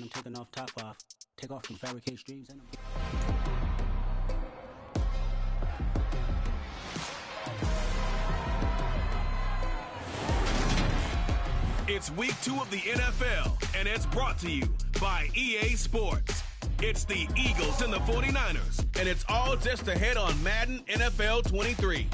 and take enough top off. Take off from fabricate streams and It's week 2 of the NFL, and it's brought to you by EA Sports. It's the Eagles and the 49ers, and it's all just ahead on Madden NFL 23.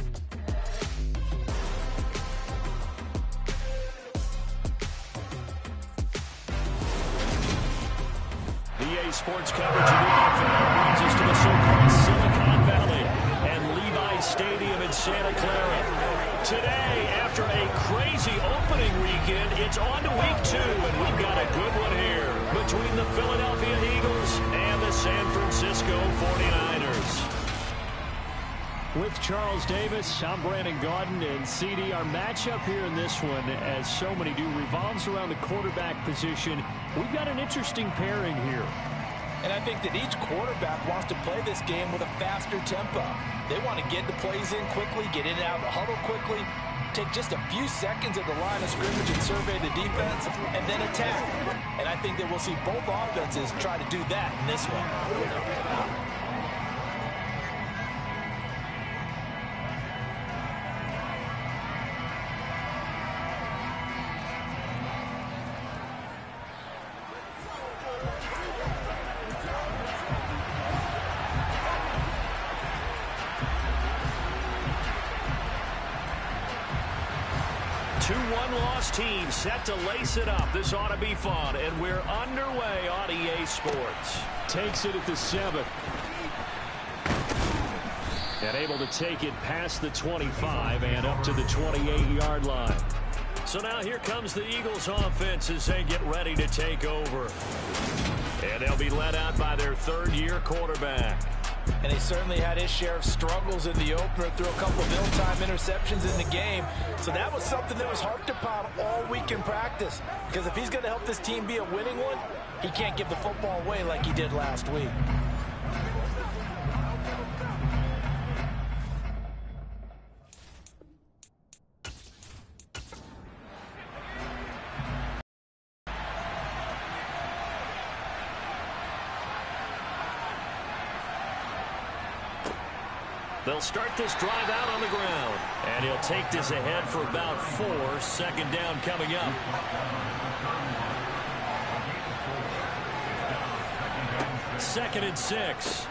EA Sports coverage of the NFL brings us to the so-called Silicon Valley and Levi Stadium in Santa Clara. Today, after a crazy opening weekend, it's on to week 2, and we've got a good one here between the Philadelphia Eagles and the San Francisco 49ers. With Charles Davis, I'm Brandon Gaudin, and CD, our matchup here in this one, as so many do, revolves around the quarterback position. We've got an interesting pairing here. And I think that each quarterback wants to play this game with a faster tempo. They want to get the plays in quickly, get in and out of the huddle quickly, take just a few seconds at the line of scrimmage and survey the defense, and then attack. And I think that we'll see both offenses try to do that in this one. 2-1 loss team set to lace it up. This ought to be fun, and we're underway on EA Sports. Takes it at the 7th. And able to take it past the 25 and up to the 28-yard line. So now here comes the Eagles offense as they get ready to take over. And they'll be led out by their third-year quarterback. And he certainly had his share of struggles in the opener, threw a couple of ill-timed interceptions in the game. So that was something that was harped upon all week in practice. Because if he's going to help this team be a winning one, he can't give the football away like he did last week. They'll start this drive out on the ground. And he'll take this ahead for about 4. Second down coming up. Second and 6.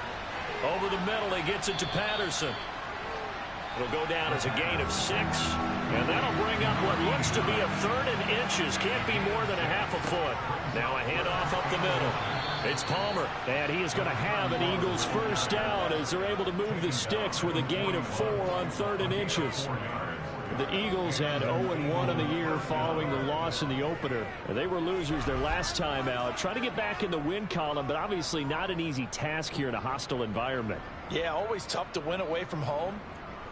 Over the middle, he gets it to Patterson. It'll go down as a gain of 6. And that'll bring up what looks to be a 3rd and inches. Can't be more than a half a foot. Now a handoff up the middle. It's Palmer, and he is going to have an Eagles first down as they're able to move the sticks with a gain of 4 on 3rd and inches. The Eagles had 0-1 in the year following the loss in the opener. They were losers their last time out. Trying to get back in the win column, but obviously not an easy task here in a hostile environment. Yeah, always tough to win away from home.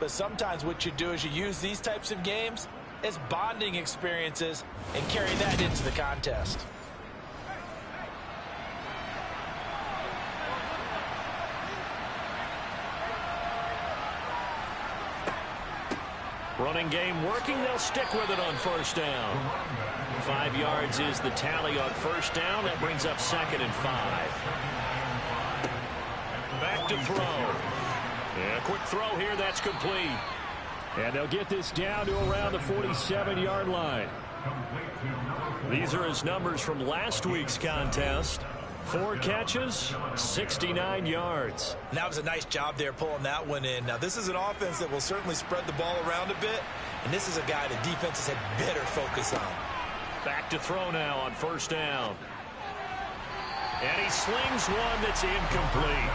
But sometimes what you do is you use these types of games as bonding experiences and carry that into the contest. Running game working. They'll stick with it on first down. 5 yards is the tally on first down. That brings up 2nd and 5. Back to throw. And a quick throw here. That's complete. And they'll get this down to around the 47-yard line. These are his numbers from last week's contest. 4 catches, 69 yards. That was a nice job there pulling that one in. Now, this is an offense that will certainly spread the ball around a bit, and this is a guy the defenses had better focus on. Back to throw now on first down. And he slings one that's incomplete.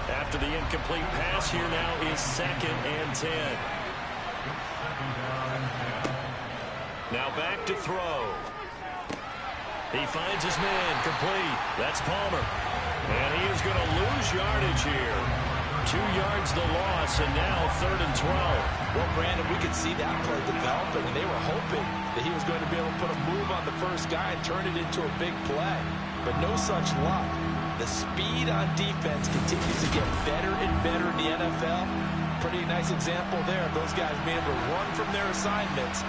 After the incomplete pass, here now is 2nd and 10. Now back to throw. He finds his man, complete. That's Palmer. And he is going to lose yardage here. 2 yards the loss, and now 3rd and 12. Well, Brandon, we could see that play developing, and they were hoping that he was going to be able to put a move on the first guy and turn it into a big play. But no such luck. The speed on defense continues to get better and better in the NFL. Pretty nice example there of those guys being able to run from their assignments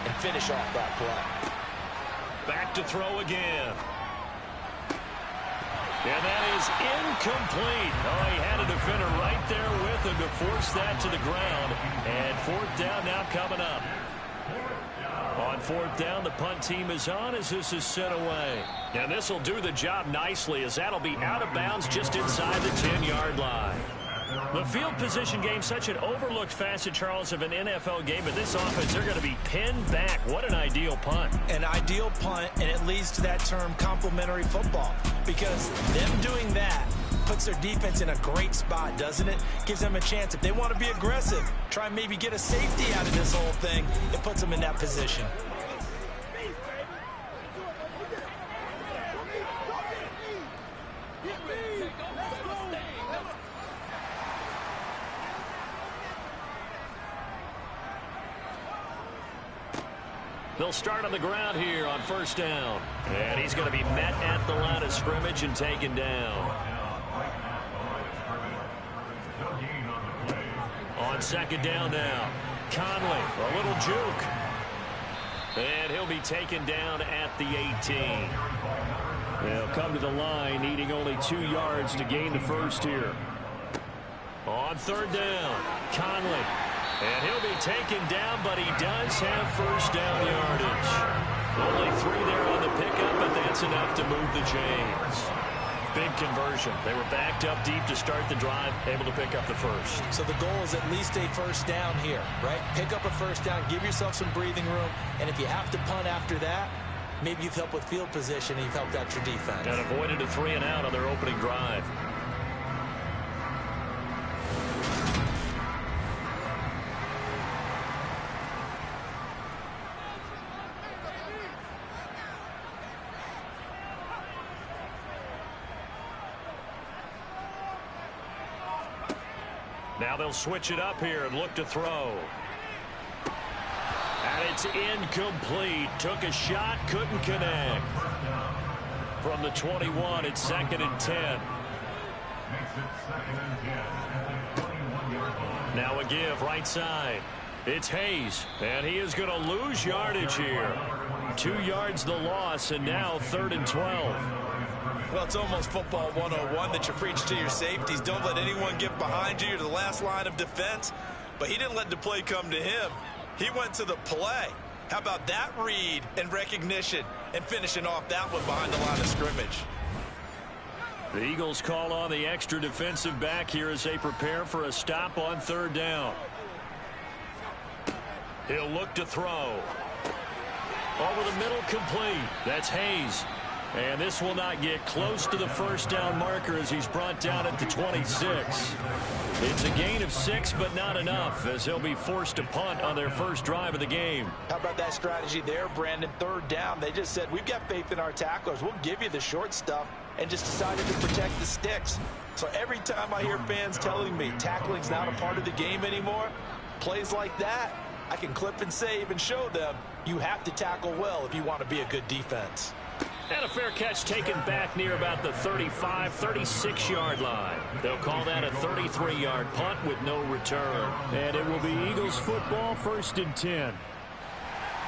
and finish off that play. Back to throw again. And that is incomplete. Oh, he had a defender right there with him to force that to the ground. And fourth down now coming up. On fourth down, the punt team is on as this is sent away. And this will do the job nicely as that'll be out of bounds just inside the 10-yard line. The field position game, such an overlooked facet, Charles, of an NFL game. But this offense, they're going to be pinned back. What an ideal punt. An ideal punt, and it leads to that term complementary football. Because them doing that puts their defense in a great spot, doesn't it? Gives them a chance. If they want to be aggressive, try and maybe get a safety out of this whole thing, it puts them in that position. They'll start on the ground here on first down. And he's going to be met at the line of scrimmage and taken down. On second down now, Conley, a little juke. And he'll be taken down at the 18. They'll come to the line, needing only 2 yards to gain the first here. On third down, Conley. And he'll be taken down, but he does have first down yardage. Only 3 there on the pickup, but that's enough to move the chains. Big conversion. They were backed up deep to start the drive, able to pick up the first. So the goal is at least a first down here, right? Pick up a first down, give yourself some breathing room, and if you have to punt after that, maybe you've helped with field position and you've helped out your defense. And avoided a 3 and out on their opening drive. Now they'll switch it up here and look to throw. And it's incomplete. Took a shot, couldn't connect. From the 21, it's 2nd and 10. Now a give right side. It's Hayes, and he is going to lose yardage here. 2 yards the loss, and now 3rd and 12. Well, it's almost football 101 that you preach to your safeties. Don't let anyone get behind you. You're the last line of defense. But he didn't let the play come to him. He went to the play. How about that read and recognition and finishing off that one behind the line of scrimmage? The Eagles call on the extra defensive back here as they prepare for a stop on 3rd down. He'll look to throw. Over the middle, complete. That's Hayes. And this will not get close to the first down marker as he's brought down at the 26. It's a gain of 6, but not enough as he'll be forced to punt on their first drive of the game. How about that strategy there, Brandon? 3rd down. They just said, we've got faith in our tacklers. We'll give you the short stuff, and just decided to protect the sticks. So every time I hear fans telling me tackling's not a part of the game anymore, plays like that, I can clip and save and show them you have to tackle well if you want to be a good defense. And a fair catch taken back near about the 35, 36-yard line. They'll call that a 33-yard punt with no return. And it will be Eagles football, 1st and 10.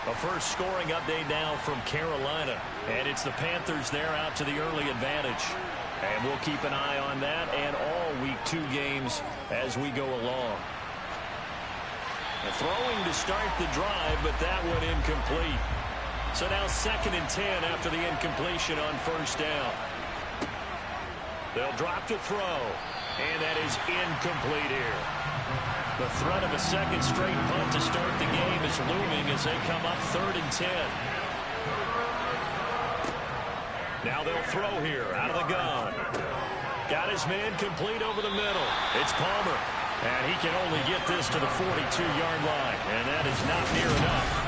A first scoring update now from Carolina. And it's the Panthers there out to the early advantage. And we'll keep an eye on that and all Week 2 games as we go along. Throwing to start the drive, but that one incomplete. So now 2nd and 10 after the incompletion on first down. They'll drop to throw, and that is incomplete here. The threat of a second straight punt to start the game is looming as they come up 3rd and 10. Now they'll throw here out of the gun. Got his man complete over the middle. It's Palmer, and he can only get this to the 42-yard line, and that is not near enough.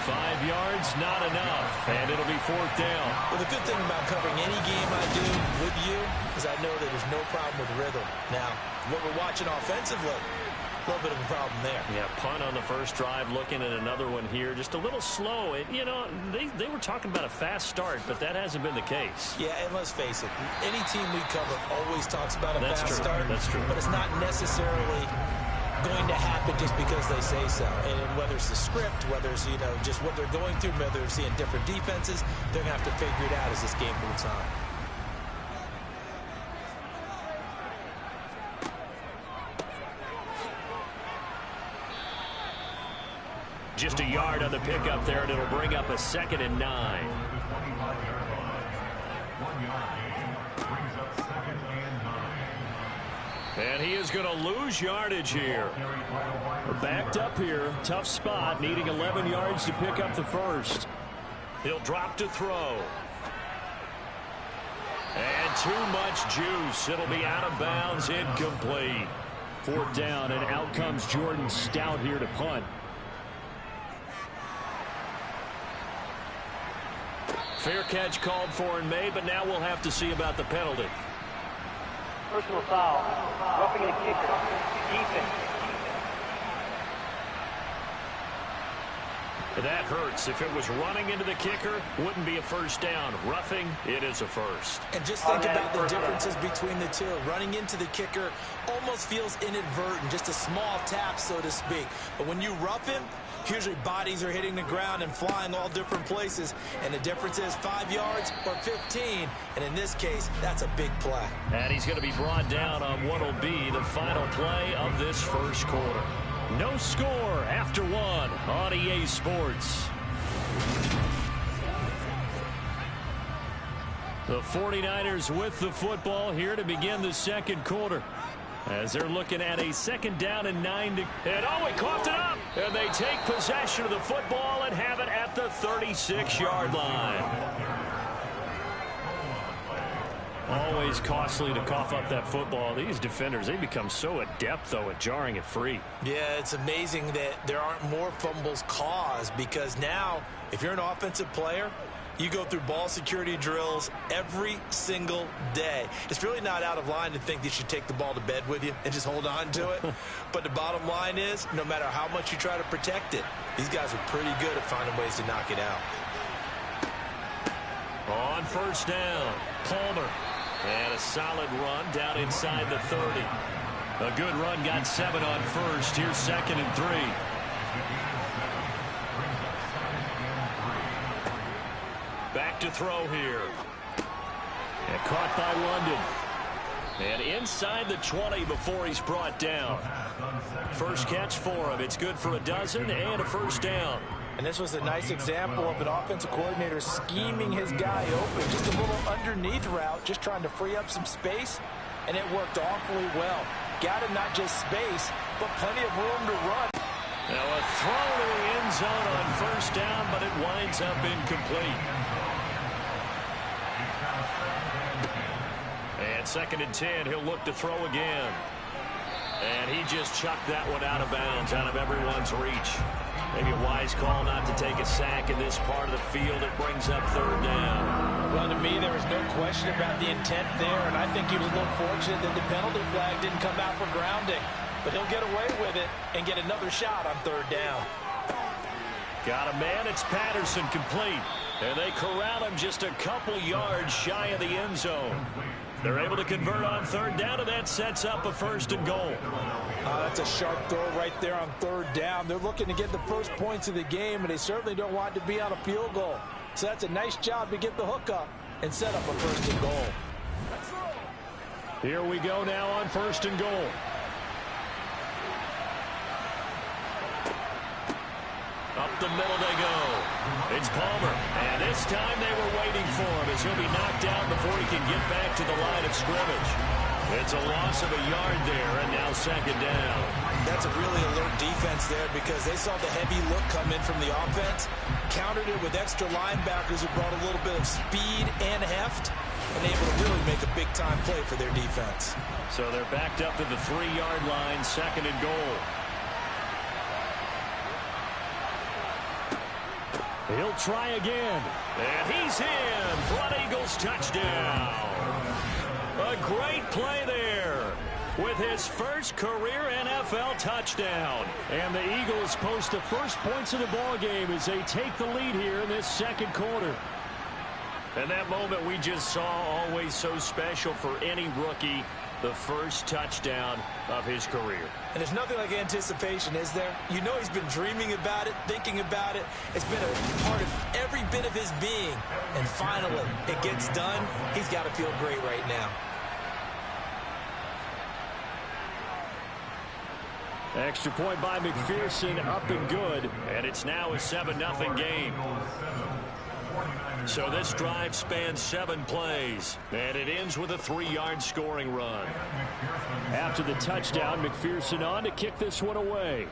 5 yards, not enough, and it'll be 4th down. Well, the good thing about covering any game I do with you is I know that there's no problem with rhythm. Now, what we're watching offensively, a little bit of a problem there. Yeah, punt on the first drive, looking at another one here. Just a little slow. And, you know, they were talking about a fast start, but that hasn't been the case. Yeah, and let's face it, any team we cover always talks about a fast start. That's true. But it's not necessarily going to happen just because they say so. And whether it's the script, whether it's, you know, just what they're going through, whether they're seeing different defenses, they're going to have to figure it out as this game moves on. Just a yard on the pickup there, and it'll bring up a 2nd and 9. And he is going to lose yardage here. Backed up here. Tough spot, needing 11 yards to pick up the first. He'll drop to throw. And too much juice. It'll be out of bounds, incomplete. 4th down, and out comes Jordan Stout here to punt. Fair catch called for and made, but now we'll have to see about the penalty. Personal foul, roughing the kicker, defense. That hurts. If it was running into the kicker, wouldn't be a first down. Roughing, it is a first. And just think about the differences between the two. Running into the kicker almost feels inadvertent, just a small tap, so to speak. But when you rough him, usually bodies are hitting the ground and flying all different places. And the difference is 5 yards or 15. And in this case, that's a big play. And he's going to be brought down on what will be the final play of this first quarter. No score after 1 on EA Sports. The 49ers with the football here to begin the second quarter. As they're looking at a 2nd down and 9 to... And oh, he coughed it up! And they take possession of the football and have it at the 36-yard line. Always costly to cough up that football. These defenders, they become so adept, though, at jarring it free. Yeah, it's amazing that there aren't more fumbles caused, because now, if you're an offensive player, you go through ball security drills every single day. It's really not out of line to think that you should take the ball to bed with you and just hold on to it. But the bottom line is, no matter how much you try to protect it, these guys are pretty good at finding ways to knock it out. On 1st down, Palmer. And a solid run down inside the 30. A good run, got 7 on 1st. Here's 2nd and 3. Back to throw here. And caught by London. And inside the 20 before he's brought down. First catch for him. It's good for a dozen and a 1st down. And this was a nice example of an offensive coordinator scheming his guy open. Just a little underneath route, just trying to free up some space, and it worked awfully well. Got him not just space, but plenty of room to run. Now a throw to the end zone on 1st down, but it winds up incomplete. And 2nd and 10, he'll look to throw again. And he just chucked that one out of bounds, out of everyone's reach. Maybe a wise call not to take a sack in this part of the field. It brings up 3rd down. Well, to me, there was no question about the intent there, and I think he was a little fortunate that the penalty flag didn't come out for grounding. But he'll get away with it and get another shot on 3rd down. Got a man. It's Patterson, complete. And they corral him just a couple yards shy of the end zone. They're able to convert on 3rd down, and that sets up a 1st and goal. That's a sharp throw right there on 3rd down. They're looking to get the first points of the game, and they certainly don't want to be on a field goal. So that's a nice job to get the hook up and set up a 1st and goal. Here we go now on 1st and goal. Up the middle they go. It's Palmer. And this time they were waiting for him as he'll be knocked down before he can get back to the line of scrimmage. It's a loss of a yard there, and now 2nd down. That's a really alert defense there, because they saw the heavy look come in from the offense, countered it with extra linebackers who brought a little bit of speed and heft, and able to really make a big-time play for their defense. So they're backed up to the 3-yard line, 2nd and goal. He'll try again. And he's in. Front Eagles touchdown. A great play there with his first career NFL touchdown. And the Eagles post the first points of the ball game as they take the lead here in this second quarter. And that moment we just saw, always so special for any rookie, the first touchdown of his career. And there's nothing like anticipation, is there? You know he's been dreaming about it, thinking about it. It's been a part of every bit of his being. And finally, it gets done. He's got to feel great right now. Extra point by McPherson, up and good. And it's now a 7-0 game. So this drive spans 7 plays, and it ends with a 3-yard scoring run. After the touchdown, McPherson on to kick this one away.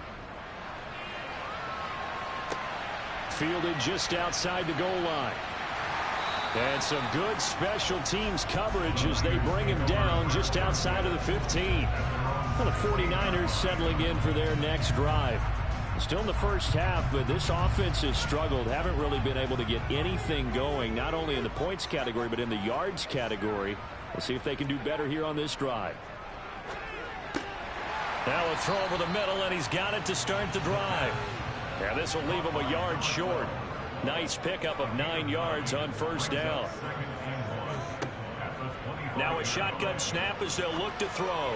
Fielded just outside the goal line. And some good special teams coverage as they bring him down just outside of the 15. Well, the 49ers settling in for their next drive. Still in the first half, but this offense has struggled. Haven't really been able to get anything going, not only in the points category, but in the yards category. We'll see if they can do better here on this drive. Now a throw over the middle, and he's got it to start the drive. Yeah, this will leave him a yard short. Nice pickup of 9 yards on first down. Now a shotgun snap as they'll look to throw.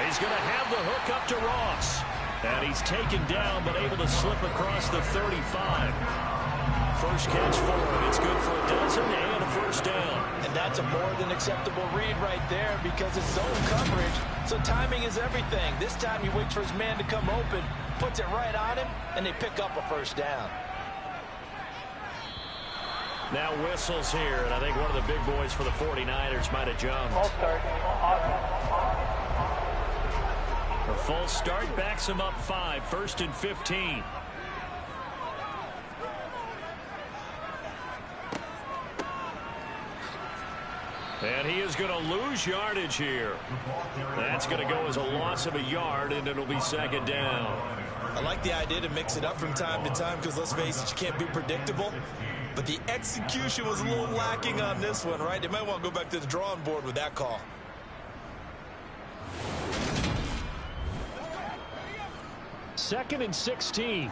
He's going to have the hook up to Ross. And he's taken down, but able to slip across the 35. First catch for him. It's good for a dozen and a first down. And that's a more than acceptable read right there because it's zone coverage. So timing is everything. This time he waits for his man to come open, puts it right on him, and they pick up a first down. Now whistles here, and I think one of the big boys for the 49ers might have jumped. All start. A full start backs him up 5, 1st and 15. And he is going to lose yardage here. That's going to go as a loss of a yard, and it'll be second down. I like the idea to mix it up from time to time because, let's face it, you can't be predictable. But the execution was a little lacking on this one, right? They might want to go back to the drawing board with that call. Second and 16.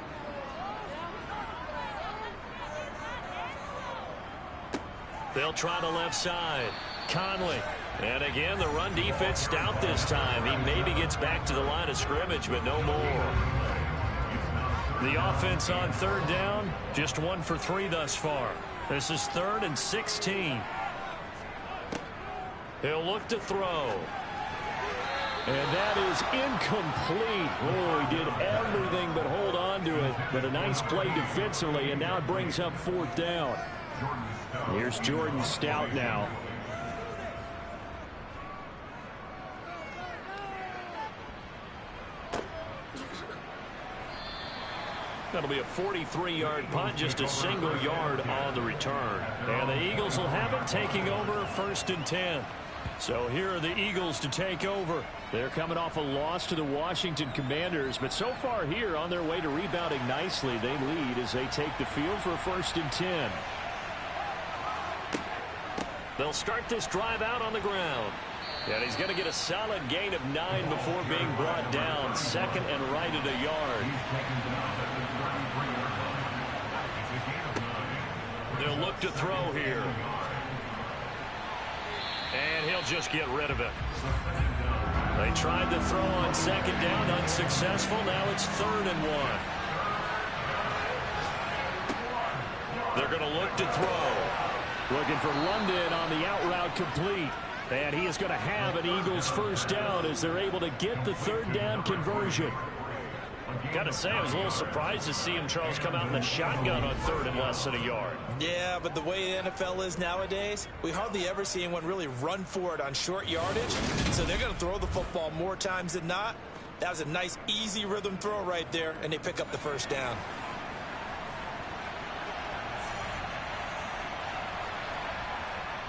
They'll try the left side. Conley. And again, the run defense stout this time. He maybe gets back to the line of scrimmage, but no more. The offense on third down, just 1 for 3 thus far. This is 3rd and 16. He'll look to throw. And that is incomplete. Oh, he did everything but hold on to it. But a nice play defensively, and now it brings up 4th down. Here's Jordan Stout now. That'll be a 43-yard punt, just a single yard on the return. And the Eagles will have it, taking over 1st and 10. So here are the Eagles to take over. They're coming off a loss to the Washington Commanders, but so far here on their way to rebounding nicely. They lead as they take the field for 1st and 10. They'll start this drive out on the ground. And he's going to get a solid gain of 9 before being brought down. 2nd and right at a yard. They'll look to throw here. And he'll just get rid of it. They tried to throw on 2nd down, unsuccessful. Now it's 3rd and 1. They're going to look to throw. Looking for London on the out route complete. And he is going to have an Eagles first down as they're able to get the 3rd down conversion. Got to say, I was a little surprised to see him, Charles, come out in the shotgun on 3rd and less than a yard. Yeah, but the way the NFL is nowadays, we hardly ever see anyone really run for it on short yardage. So they're going to throw the football more times than not. That was a nice, easy rhythm throw right there, and they pick up the first down.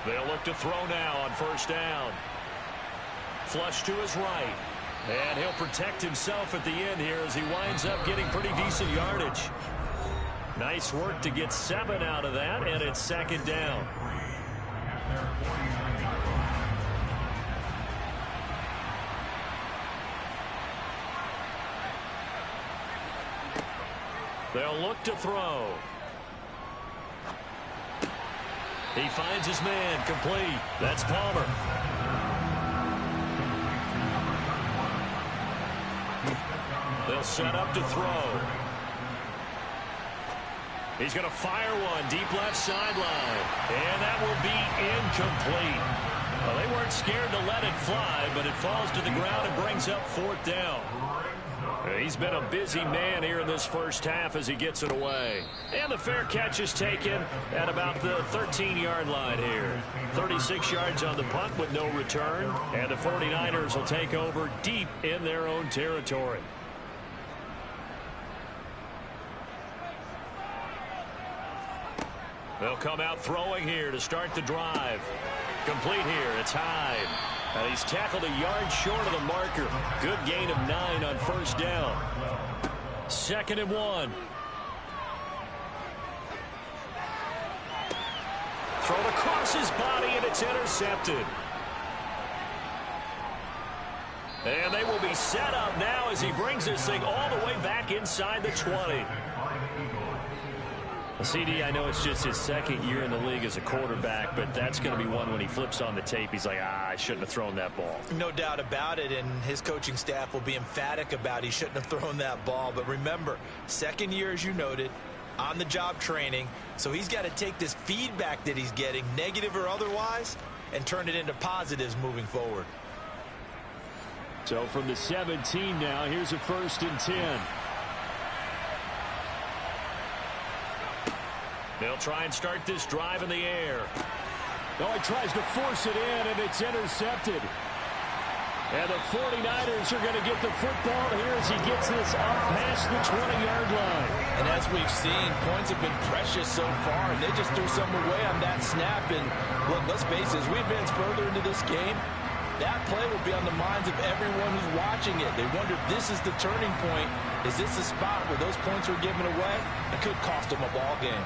They'll look to throw now on 1st down. Flush to his right. And he'll protect himself at the end here as he winds up getting pretty decent yardage. Nice work to get 7 out of that, and it's 2nd down. They'll look to throw. He finds his man, complete. That's Palmer. They'll set up to throw. He's going to fire one deep left sideline. And that will be incomplete. Well, they weren't scared to let it fly, but it falls to the ground and brings up 4th down. He's been a busy man here in this first half as he gets it away. And the fair catch is taken at about the 13-yard line here. 36 yards on the punt with no return. And the 49ers will take over deep in their own territory. They'll come out throwing here to start the drive. Complete here. It's Hyde. And he's tackled a yard short of the marker. Good gain of 9 on 1st down. 2nd and 1. Thrown across his body, and it's intercepted. And they will be set up now as he brings this thing all the way back inside the 20. CD, I know it's just his 2nd year in the league as a quarterback, but that's going to be one when he flips on the tape. He's like, I shouldn't have thrown that ball. No doubt about it, and his coaching staff will be emphatic about he shouldn't have thrown that ball. But remember, 2nd year, as you noted, on-the-job training, so he's got to take this feedback that he's getting, negative or otherwise, and turn it into positives moving forward. So from the 17 now, here's a 1st and 10. They'll try and start this drive in the air. No, he tries to force it in, and it's intercepted. And the 49ers are going to get the football here as he gets this up past the 20-yard line. And as we've seen, points have been precious so far, and they just threw some away on that snap. And look, let's face it, as we advance further into this game, that play will be on the minds of everyone who's watching it. They wonder if this is the turning point. Is this the spot where those points were given away? It could cost them a ball game.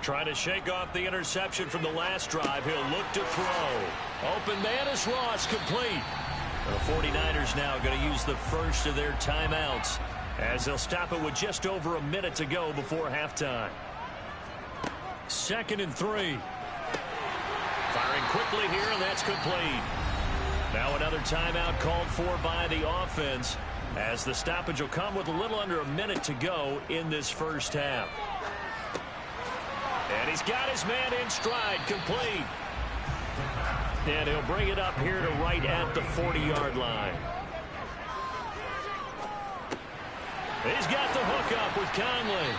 Trying to shake off the interception from the last drive. He'll look to throw. Open man is Ross, complete. The 49ers now going to use the first of their timeouts as they'll stop it with just over a minute to go before halftime. 2nd and 3. Firing quickly here, and that's complete. Now another timeout called for by the offense as the stoppage will come with a little under a minute to go in this first half. And he's got his man in stride, complete. And he'll bring it up here to right at the 40-yard line. He's got the hook up with Conley.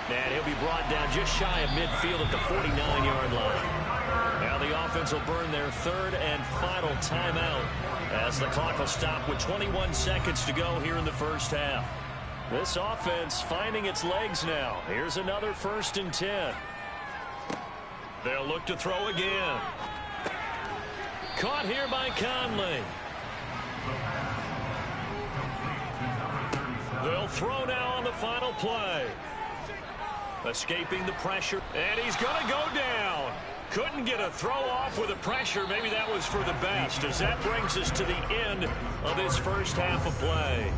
And he'll be brought down just shy of midfield at the 49-yard line. Now the offense will burn their 3rd and final timeout as the clock will stop with 21 seconds to go here in the first half. This offense finding its legs now. Here's another 1st and 10. They'll look to throw again. Caught here by Conley. They'll throw now on the final play. Escaping the pressure, and he's going to go down. Couldn't get a throw off with the pressure. Maybe that was for the best, as that brings us to the end of this first half of play.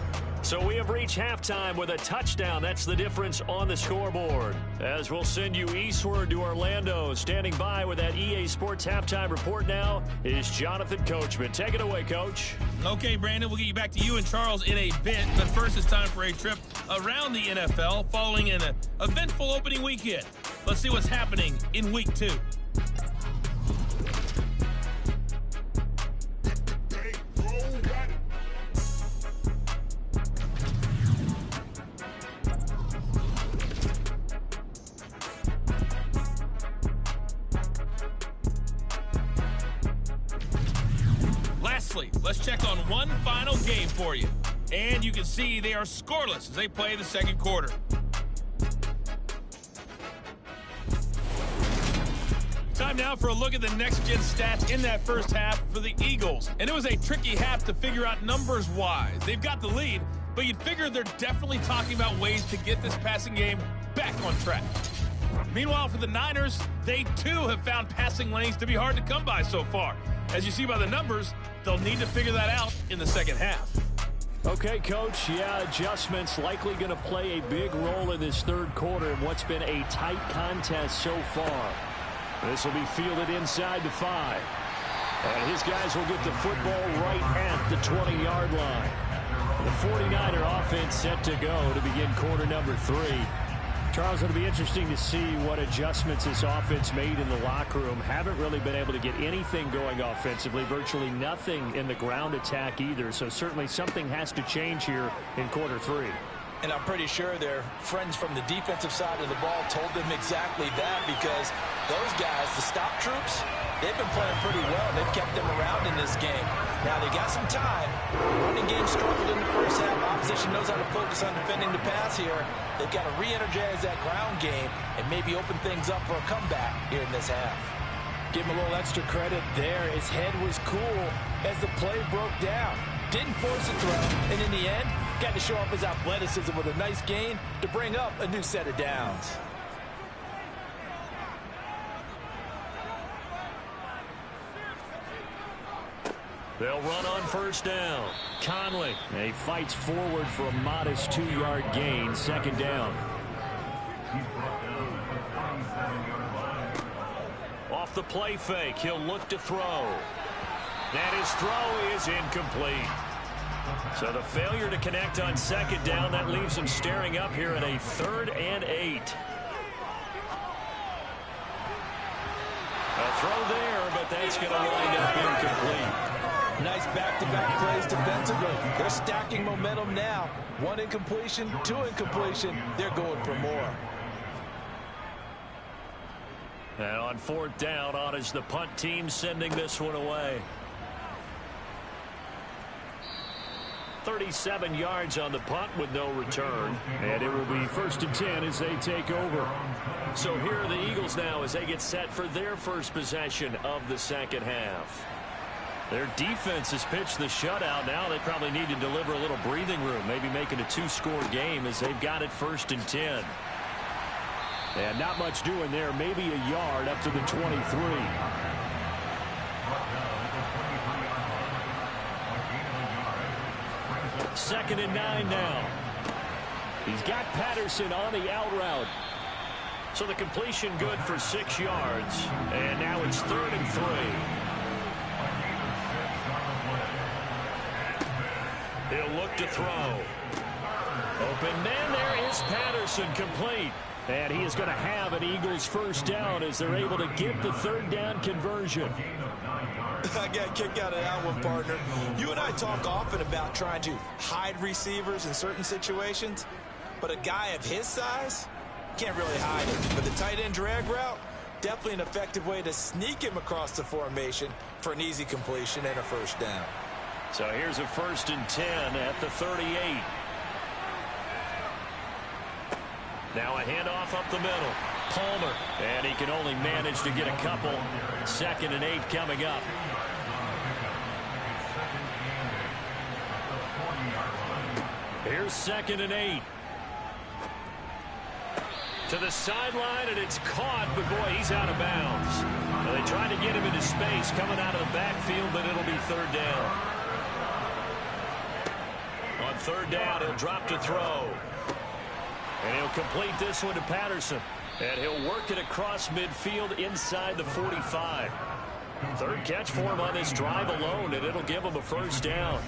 So we have reached halftime with a touchdown. That's the difference on the scoreboard. As we'll send you eastward to Orlando. Standing by with that EA Sports halftime report now is Jonathan Coachman. Take it away, Coach. Okay, Brandon, we'll get you back to you and Charles in a bit. But first, it's time for a trip around the NFL following an eventful opening weekend. Let's see what's happening in Week 2. Let's check on one final game for you. And you can see they are scoreless as they play the second quarter. Time now for a look at the next-gen stats in that first half for the Eagles. And it was a tricky half to figure out numbers-wise. They've got the lead, but you'd figure they're definitely talking about ways to get this passing game back on track. Meanwhile, for the Niners, they too have found passing lanes to be hard to come by so far. As you see by the numbers, they'll need to figure that out in the second half. Okay, Coach, adjustments likely going to play a big role in this third quarter in what's been a tight contest so far. This will be fielded inside the 5. And his guys will get the football right at the 20-yard line. The 49er offense set to go to begin quarter number 3. Charles, it'll be interesting to see what adjustments this offense made in the locker room. Haven't really been able to get anything going offensively, virtually nothing in the ground attack either. So certainly something has to change here in quarter 3. And I'm pretty sure their friends from the defensive side of the ball told them exactly that, because those guys, the stop troops, they've been playing pretty well. They've kept them around in this game. Now, they got some time. Running game struggled in the first half. Opposition knows how to focus on defending the pass here. They've got to re-energize that ground game and maybe open things up for a comeback here in this half. Give him a little extra credit there. His head was cool as the play broke down. Didn't force a throw, and in the end, got to show off his athleticism with a nice gain to bring up a new set of downs. They'll run on first down. Conley, he fights forward for a modest 2-yard gain, second down. Off the play fake, he'll look to throw. And his throw is incomplete. So the failure to connect on second down, that leaves him staring up here at a 3rd and 8. A throw there, but that's going to wind up incomplete. Nice back-to-back plays defensively. They're stacking momentum now. 1 incompletion, 2 incompletion. They're going for more. And on 4th down, on is the punt team sending this one away. 37 yards on the punt with no return. And it will be 1st and 10 as they take over. So here are the Eagles now as they get set for their first possession of the second half. Their defense has pitched the shutout. Now they probably need to deliver a little breathing room, maybe make it a 2-score game as they've got it 1st and 10. And not much doing there, maybe a yard up to the 23. Second and 9 now. He's got Patterson on the out route. So the completion good for 6 yards. And now it's 3rd and 3. He'll look to throw. Open man, there is Patterson, complete. And he is going to have an Eagles first down as they're able to get the 3rd down conversion. I got a kick out of that one, partner. You and I talk often about trying to hide receivers in certain situations, but a guy of his size can't really hide it. But the tight end drag route, definitely an effective way to sneak him across the formation for an easy completion and a first down. So here's a 1st and 10 at the 38. Now a handoff up the middle. Palmer, and he can only manage to get a couple. 2nd and 8 coming up. Here's 2nd and 8. To the sideline, and it's caught, but boy, he's out of bounds. Now, they tried to get him into space coming out of the backfield, but it'll be 3rd down. On 3rd down, he'll drop to throw. And he'll complete this one to Patterson. And he'll work it across midfield inside the 45. 3rd catch for him on this drive alone, and it'll give him a first down.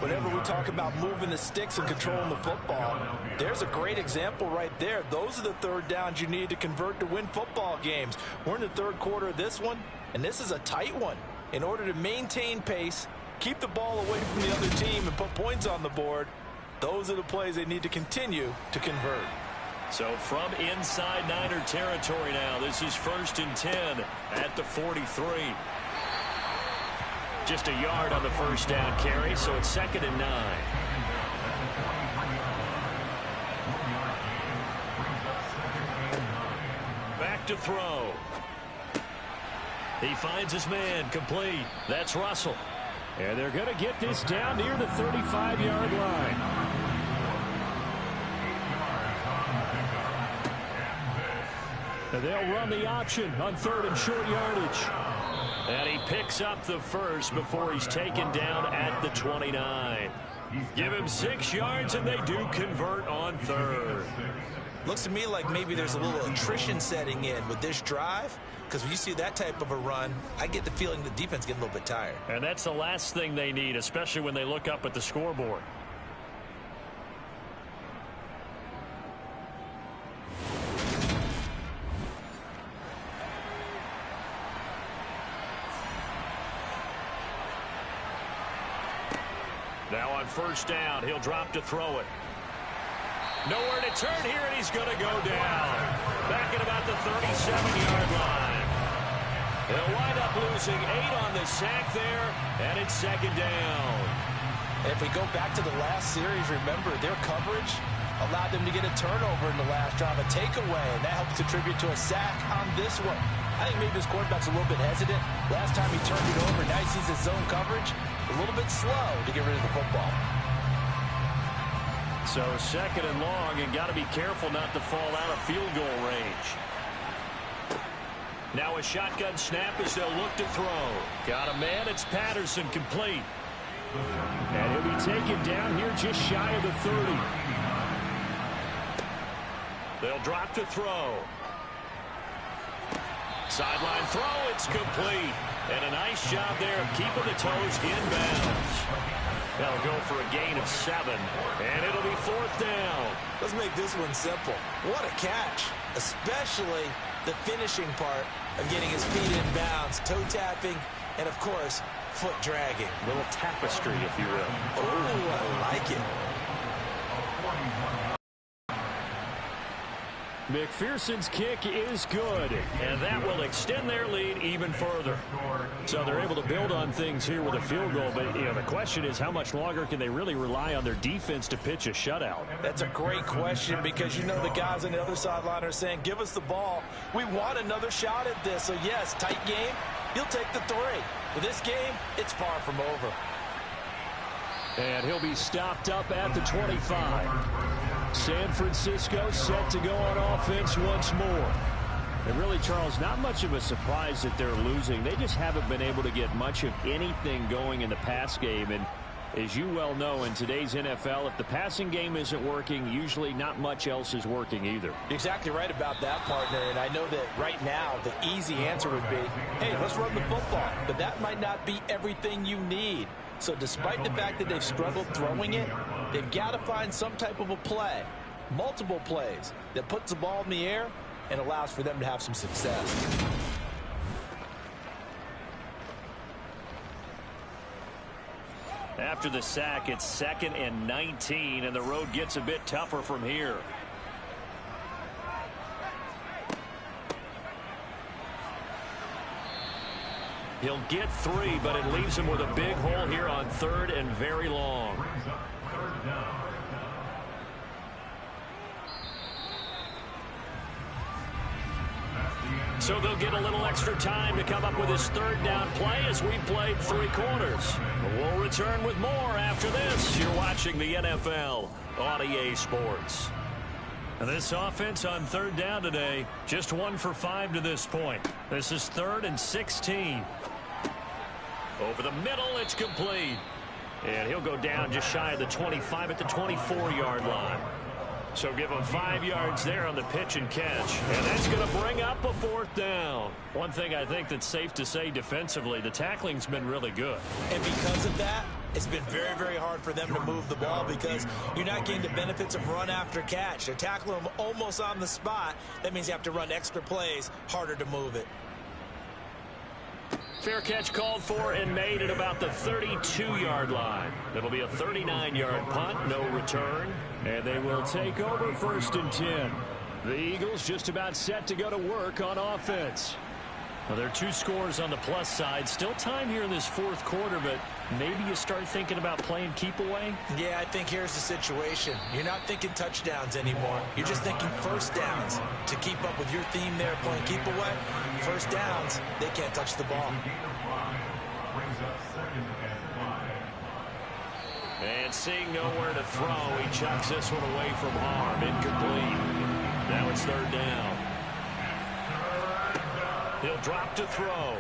Whenever we talk about moving the sticks and controlling the football, there's a great example right there. Those are the 3rd downs you need to convert to win football games. We're in the 3rd quarter of this one, and this is a tight one. In order to maintain pace, keep the ball away from the other team, and put points on the board, those are the plays they need to continue to convert. So from inside Niner territory now, this is 1st and 10 at the 43. Just a yard on the first down carry, so it's 2nd and 9. Back to throw. He finds his man, complete. That's Russell. And they're going to get this down near the 35-yard line. They'll run the option on 3rd and short yardage. And he picks up the first before he's taken down at the 29. Give him 6 yards, and they do convert on 3rd. Looks to me like maybe there's a little attrition setting in with this drive, because when you see that type of a run, I get the feeling the defense getting a little bit tired. And that's the last thing they need, especially when they look up at the scoreboard. Now on first down, he'll drop to throw it. Nowhere to turn here, and he's going to go down. Back at about the 37-yard line. They'll wind up losing 8 on the sack there, and it's second down. If we go back to the last series, remember, their coverage allowed them to get a turnover in the last drive, a takeaway, and that helps contribute to a sack on this one. I think maybe this quarterback's a little bit hesitant. Last time he turned it over, now he sees his zone coverage, a little bit slow to get rid of the football. So second and long, and got to be careful not to fall out of field goal range. Now a shotgun snap as they'll look to throw. Got a man, it's Patterson, complete. And he'll be taken down here just shy of the 30. They'll drop to throw. Sideline throw, it's complete. And a nice job there of keeping the toes inbounds. They'll go for a gain of 7, and it'll be fourth down. Let's make this one simple. What a catch, especially the finishing part of getting his feet in bounds, toe tapping, and of course, foot dragging. A little tapestry, if you will. Oh, I like it. McPherson's kick is good, and that will extend their lead even further. So they're able to build on things here with a field goal, but the question is how much longer can they really rely on their defense to pitch a shutout? That's a great question because you know the guys on the other sideline are saying, give us the ball. We want another shot at this. So yes, tight game, he'll take the 3. With this game, it's far from over. And he'll be stopped up at the 25. San Francisco set to go on offense once more. And really, Charles, not much of a surprise that they're losing. They just haven't been able to get much of anything going in the pass game. And as you well know, in today's NFL, if the passing game isn't working, usually not much else is working either. You're exactly right about that, partner. And I know that right now the easy answer would be, hey, let's run the football. But that might not be everything you need. So despite the fact that they've struggled throwing it, they've got to find some type of a play, multiple plays, that puts the ball in the air and allows for them to have some success. After the sack, it's 2nd and 19, and the road gets a bit tougher from here. He'll get 3, but it leaves him with a big hole here on 3rd and very long. So they'll get a little extra time to come up with his 3rd down play as we've played 3 quarters. We'll return with more after this. You're watching the NFL on EA Sports. And this offense on 3rd down today, just 1 for 5 to this point. This is 3rd and 16. Over the middle, it's complete. And he'll go down just shy of the 25 at the 24-yard line. So give him 5 yards there on the pitch and catch. And that's going to bring up a 4th down. One thing I think that's safe to say defensively, the tackling's been really good. And because of that, it's been very, very hard for them to move the ball because you're not getting the benefits of run after catch. They're tackling them almost on the spot. That means you have to run extra plays, harder to move it. Fair catch called for and made at about the 32-yard line. It'll be a 39-yard punt, no return. And they will take over 1st and 10. The Eagles just about set to go to work on offense. Well, there are 2 scores on the plus side. Still time here in this 4th quarter, but maybe you start thinking about playing keep away? Yeah, I think here's the situation. You're not thinking touchdowns anymore. You're just thinking 1st downs. To keep up with your theme there, playing keep away, 1st downs, they can't touch the ball. And seeing nowhere to throw, he chucks this one away from harm. Incomplete. Now it's 3rd down. He'll drop to throw.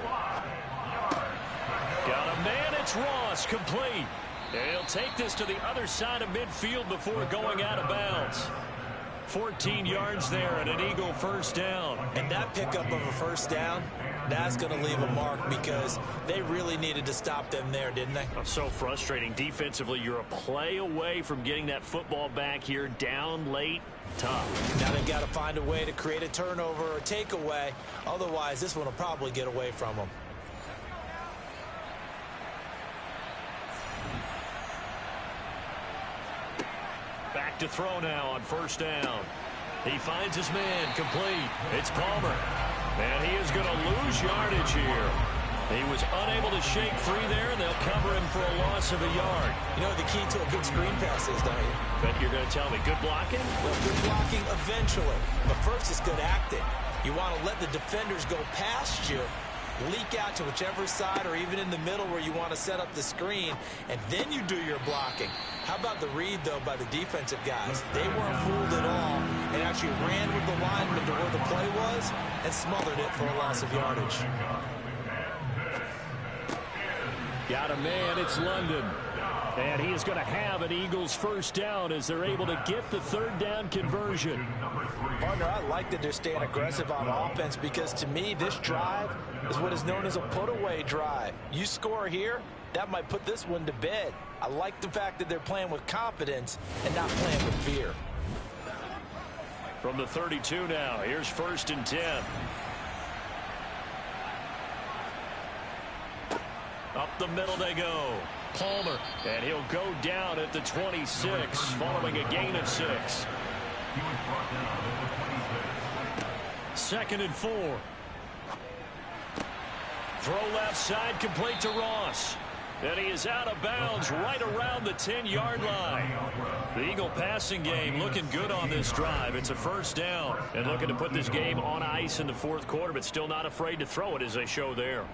Got a man, it's Ross, complete. And he'll take this to the other side of midfield before going out of bounds. 14 yards there and an Eagle 1st down. And that pickup of a 1st down, that's going to leave a mark because they really needed to stop them there, didn't they? So frustrating. Defensively, you're a play away from getting that football back here, down late. Tough. Now they've got to find a way to create a turnover or takeaway. Otherwise, this one will probably get away from them. to throw now on first down. He finds his man, complete. It's Palmer. And he is going to lose yardage here. He was unable to shake free there, and they'll cover him for a loss of a yard. You know the key to a good screen pass is, don't you? Bet you're going to tell me good blocking? Well, good blocking eventually. But first is good acting. You want to let the defenders go past you, leak out to whichever side or even in the middle where you want to set up the screen, and then you do your blocking. How about the read, though, by the defensive guys? They weren't fooled at all and actually ran with the lineman to where the play was and smothered it for a loss of yardage. Got a man, it's London. And he is going to have an Eagles first down as they're able to get the third down conversion. Partner, I like that they're staying aggressive on offense because to me, this drive is what is known as a put-away drive. You score here, that might put this one to bed. I like the fact that they're playing with confidence and not playing with fear. From the 32 now, here's 1st and 10. Up the middle they go. Palmer, and he'll go down at the 26 following a gain of 6. 2nd and 4. Throw left side, complete to Ross. And he is out of bounds right around the 10-yard line. The Eagle passing game looking good on this drive. It's a first down. And looking to put this game on ice in the 4th quarter, but still not afraid to throw it as they show there.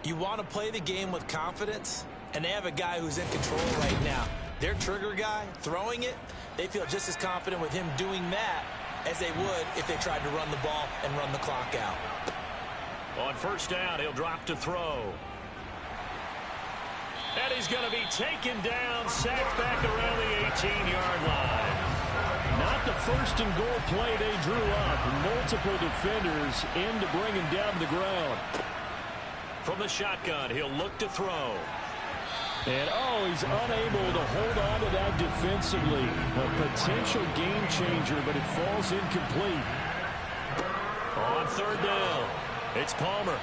You want to play the game with confidence, and they have a guy who's in control right now. Their trigger guy, throwing it, they feel just as confident with him doing that as they would if they tried to run the ball and run the clock out. On first down, he'll drop to throw. And he's going to be taken down, sacked back around the 18-yard line. Not the first and goal play they drew up. Multiple defenders in to bring him down to the ground. From the shotgun, he'll look to throw. And, he's unable to hold on to that defensively. A potential game changer, but it falls incomplete. On third down, it's Palmer.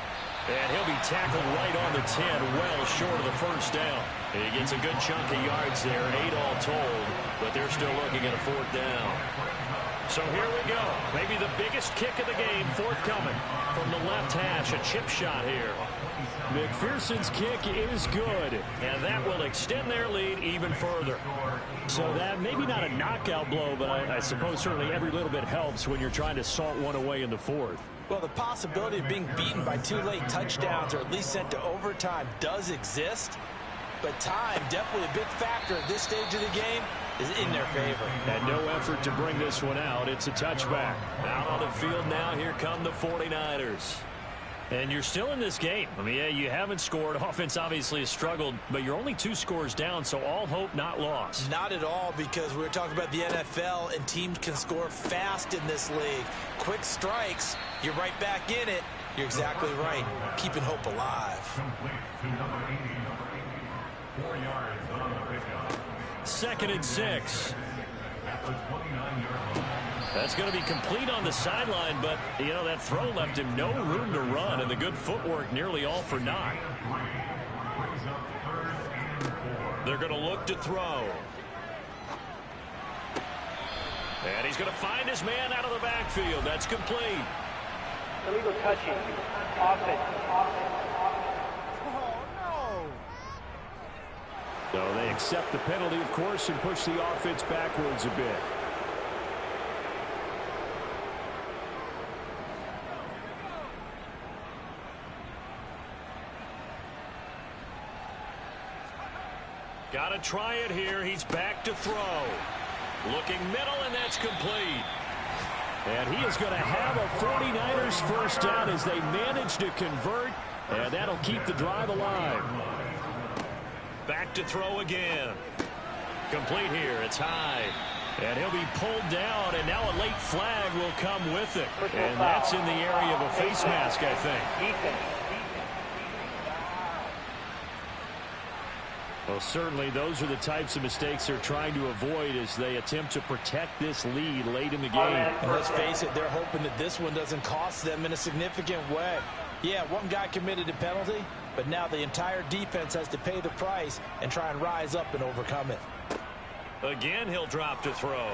And he'll be tackled right on the 10, well short of the first down. He gets a good chunk of yards there, 8 all told, but they're still looking at a 4th down. So here we go. Maybe the biggest kick of the game forthcoming from the left hash. A chip shot here. McPherson's kick is good. And that will extend their lead even further. So that maybe not a knockout blow, but I suppose certainly every little bit helps when you're trying to salt one away in the 4th. Well, the possibility of being beaten by 2 late touchdowns or at least sent to overtime does exist. But time, definitely a big factor at this stage of the game, is in their favor. And no effort to bring this one out. It's a touchback. Out on the field now, here come the 49ers. And you're still in this game. I mean, yeah, you haven't scored. Offense obviously has struggled, but you're only 2 scores down, so all hope not lost. Not at all, because we were talking about the NFL, and teams can score fast in this league. Quick strikes, you're right back in it. You're exactly right. Keeping hope alive. 2nd and 6. That's going to be complete on the sideline, but, you know, that throw left him no room to run, and the good footwork nearly all for naught. They're going to look to throw. And he's going to find his man out of the backfield. That's complete. Illegal touching. Offense. So they accept the penalty, of course, and push the offense backwards a bit. Got to try it here. He's back to throw. Looking middle, and that's complete. And he is going to have a 49ers first down as they manage to convert, and that'll keep the drive alive. Back to throw again. Complete here. It's high. And he'll be pulled down, and now a late flag will come with it. And that's in the area of a face mask, I think. Well, certainly those are the types of mistakes they're trying to avoid as they attempt to protect this lead late in the game. And let's face it, they're hoping that this one doesn't cost them in a significant way. Yeah, one guy committed a penalty, but now the entire defense has to pay the price and try and rise up and overcome it. Again, he'll drop to throw.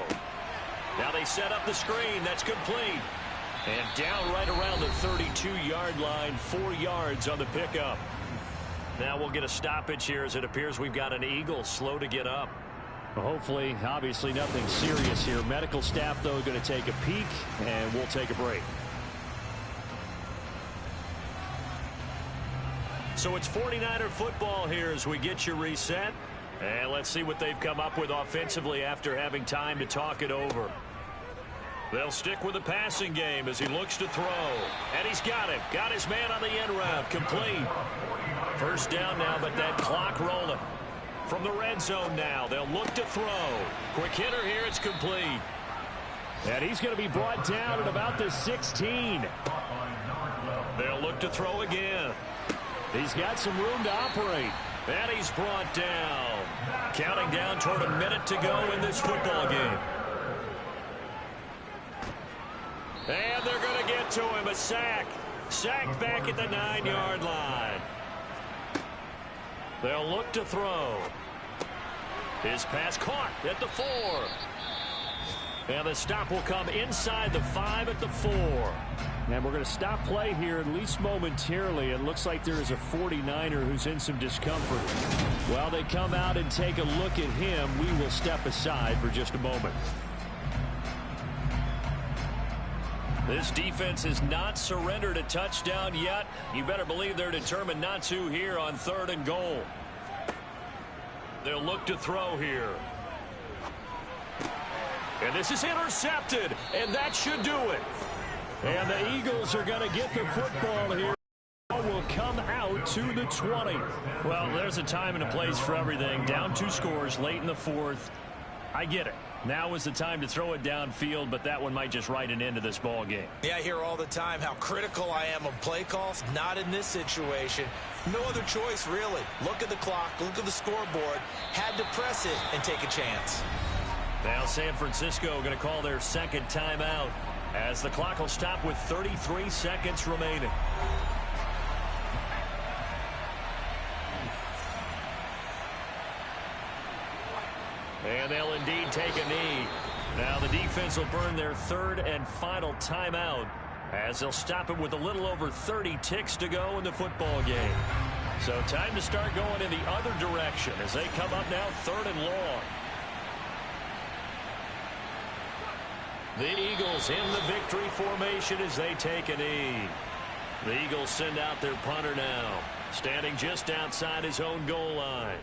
Now they set up the screen. That's complete. And down right around the 32-yard line, 4 yards on the pickup. Now we'll get a stoppage here as it appears we've got an Eagle slow to get up. Well, hopefully, obviously nothing serious here. Medical staff, though, going to take a peek, and we'll take a break. So it's 49er football here as we get you reset. And let's see what they've come up with offensively after having time to talk it over. They'll stick with the passing game as he looks to throw. And he's got him. Got his man on the end route. Complete. First down now, but that clock rolling. From the red zone now, they'll look to throw. Quick hitter here, it's complete. And he's going to be brought down at about the 16. They'll look to throw again. He's got some room to operate. And he's brought down. Counting down toward a minute to go in this football game. And they're going to get to him. A sack. Sack back at the 9-yard line. They'll look to throw. His pass caught at the 4. And the stop will come inside the 5 at the 4. And we're going to stop play here, at least momentarily. It looks like there is a 49er who's in some discomfort. While they come out and take a look at him, we will step aside for just a moment. This defense has not surrendered a touchdown yet. You better believe they're determined not to here on 3rd and goal. They'll look to throw here. And this is intercepted, and that should do it. And the Eagles are going to get the football here. Will come out to the 20. Well, there's a time and a place for everything. Down 2 scores late in the 4th. I get it. Now is the time to throw it downfield, but that one might just write an end to this ball game. Yeah, I hear all the time how critical I am of play calls. Not in this situation. No other choice, really. Look at the clock, look at the scoreboard. Had to press it and take a chance. Now San Francisco going to call their second timeout as the clock will stop with 33 seconds remaining. And they'll indeed take a knee. Now the defense will burn their 3rd and final timeout as they'll stop it with a little over 30 ticks to go in the football game. So time to start going in the other direction as they come up now 3rd and long. The Eagles in the victory formation as they take a knee. The Eagles send out their punter now, standing just outside his own goal line.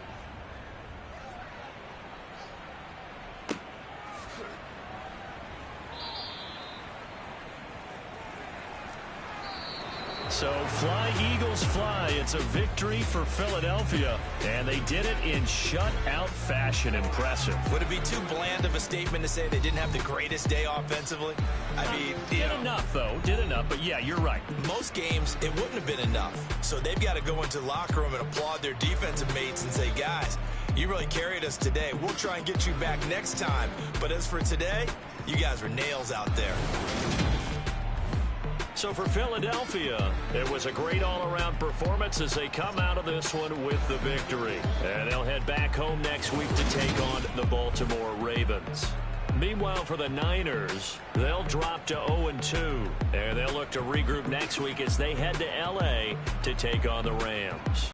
So fly, Eagles, fly. It's a victory for Philadelphia, and they did it in shutout fashion. Impressive. Would it be too bland of a statement to say they didn't have the greatest day offensively? I mean, did enough, though. Did enough, but yeah, you're right. Most games, it wouldn't have been enough. So they've got to go into the locker room and applaud their defensive mates and say, guys, you really carried us today. We'll try and get you back next time. But as for today, you guys were nails out there. So for Philadelphia, it was a great all-around performance as they come out of this one with the victory. And they'll head back home next week to take on the Baltimore Ravens. Meanwhile, for the Niners, they'll drop to 0-2. And they'll look to regroup next week as they head to L.A. to take on the Rams.